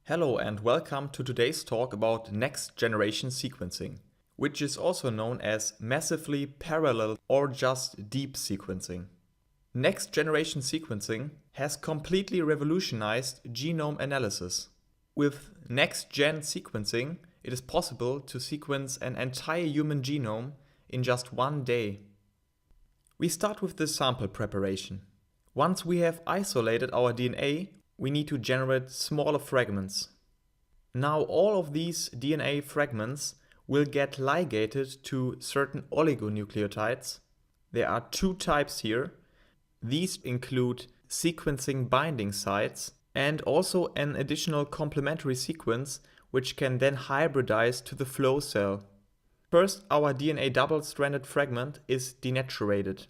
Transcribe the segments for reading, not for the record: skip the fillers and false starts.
Hello and welcome to today's talk about next-generation sequencing, which is also known as massively parallel or just deep sequencing. Next-generation sequencing has completely revolutionized genome analysis. With next-gen sequencing, it is possible to sequence an entire human genome in just one day. We start with the sample preparation. Once we have isolated our DNA, we need to generate smaller fragments. Now all of these DNA fragments will get ligated to certain oligonucleotides. There are two types here. These include sequencing binding sites and also an additional complementary sequence which can then hybridize to the flow cell. First, our DNA double-stranded fragment is denaturated.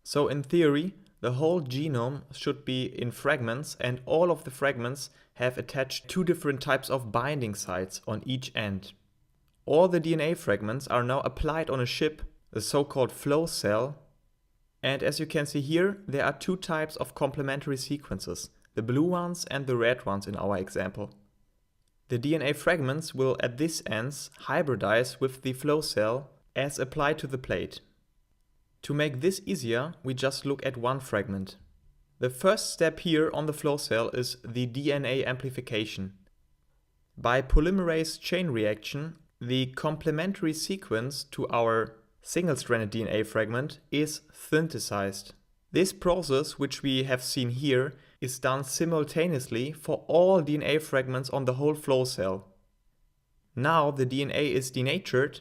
So in theory, the whole genome should be in fragments, and all of the fragments have attached two different types of binding sites on each end. All the DNA fragments are now applied on a chip, the so-called flow cell. And as you can see here, there are two types of complementary sequences, the blue ones and the red ones in our example. The DNA fragments will at this ends hybridize with the flow cell as applied to the plate. To make this easier, we just look at one fragment. The first step here on the flow cell is the DNA amplification. By polymerase chain reaction, the complementary sequence to our single-stranded DNA fragment is synthesized. This process, which we have seen here, is done simultaneously for all DNA fragments on the whole flow cell. Now the DNA is denatured,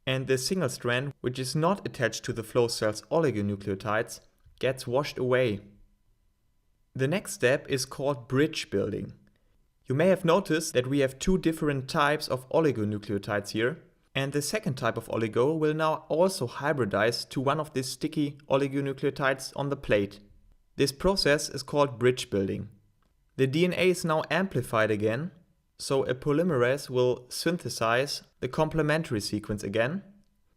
and the single strand, which is not attached to the flow cell's oligonucleotides, gets washed away. The next step is called bridge building. You may have noticed that we have two different types of oligonucleotides here, and the second type of oligo will now also hybridize to one of these sticky oligonucleotides on the plate. This process is called bridge building. The DNA is now amplified again, so a polymerase will synthesize the complementary sequence again.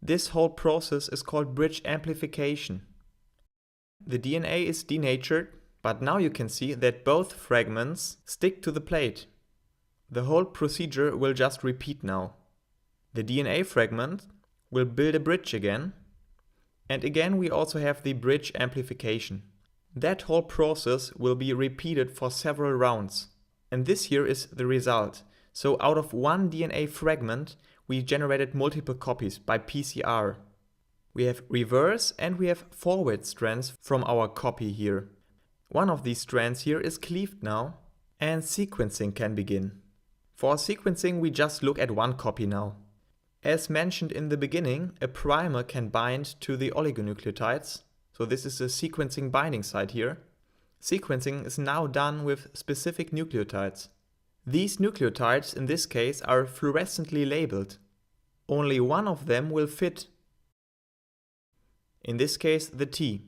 This whole process is called bridge amplification. The DNA is denatured, but now you can see that both fragments stick to the plate. The whole procedure will just repeat now. The DNA fragment will build a bridge again, and again we also have the bridge amplification. That whole process will be repeated for several rounds. And this here is the result. So out of one DNA fragment, we generated multiple copies by PCR. We have reverse and we have forward strands from our copy here. One of these strands here is cleaved now, and sequencing can begin. For sequencing, we just look at one copy now. As mentioned in the beginning, a primer can bind to the oligonucleotides. So this is a sequencing binding site here. Sequencing is now done with specific nucleotides. These nucleotides in this case are fluorescently labeled. Only one of them will fit. In this case, the T.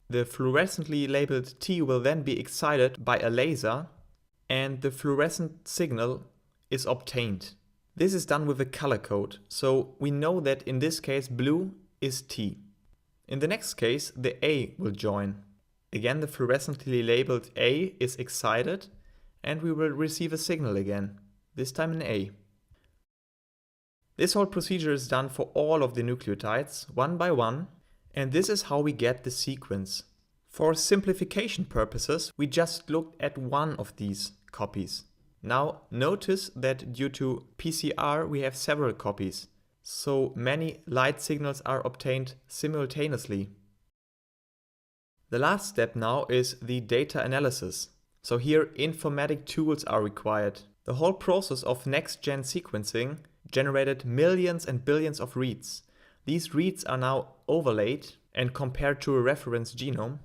The fluorescently labeled T will then be excited by a laser, and the fluorescent signal is obtained. This is done with a color code, so we know that in this case blue is T. In the next case, the A will join. Again, the fluorescently labeled A is excited, and we will receive a signal again, this time an A. This whole procedure is done for all of the nucleotides, one by one, and this is how we get the sequence. For simplification purposes, we just looked at one of these copies. Now notice that due to PCR we have several copies, so many light signals are obtained simultaneously. The last step now is the data analysis. So here informatic tools are required. The whole process of next-gen sequencing generated millions and billions of reads. These reads are now overlaid and compared to a reference genome.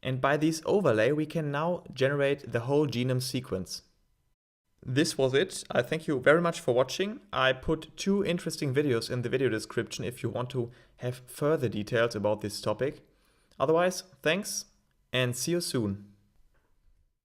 And by this overlay we can now generate the whole genome sequence. This was it. I thank you very much for watching. I put two interesting videos in the video description if you want to have further details about this topic. Otherwise, thanks and see you soon.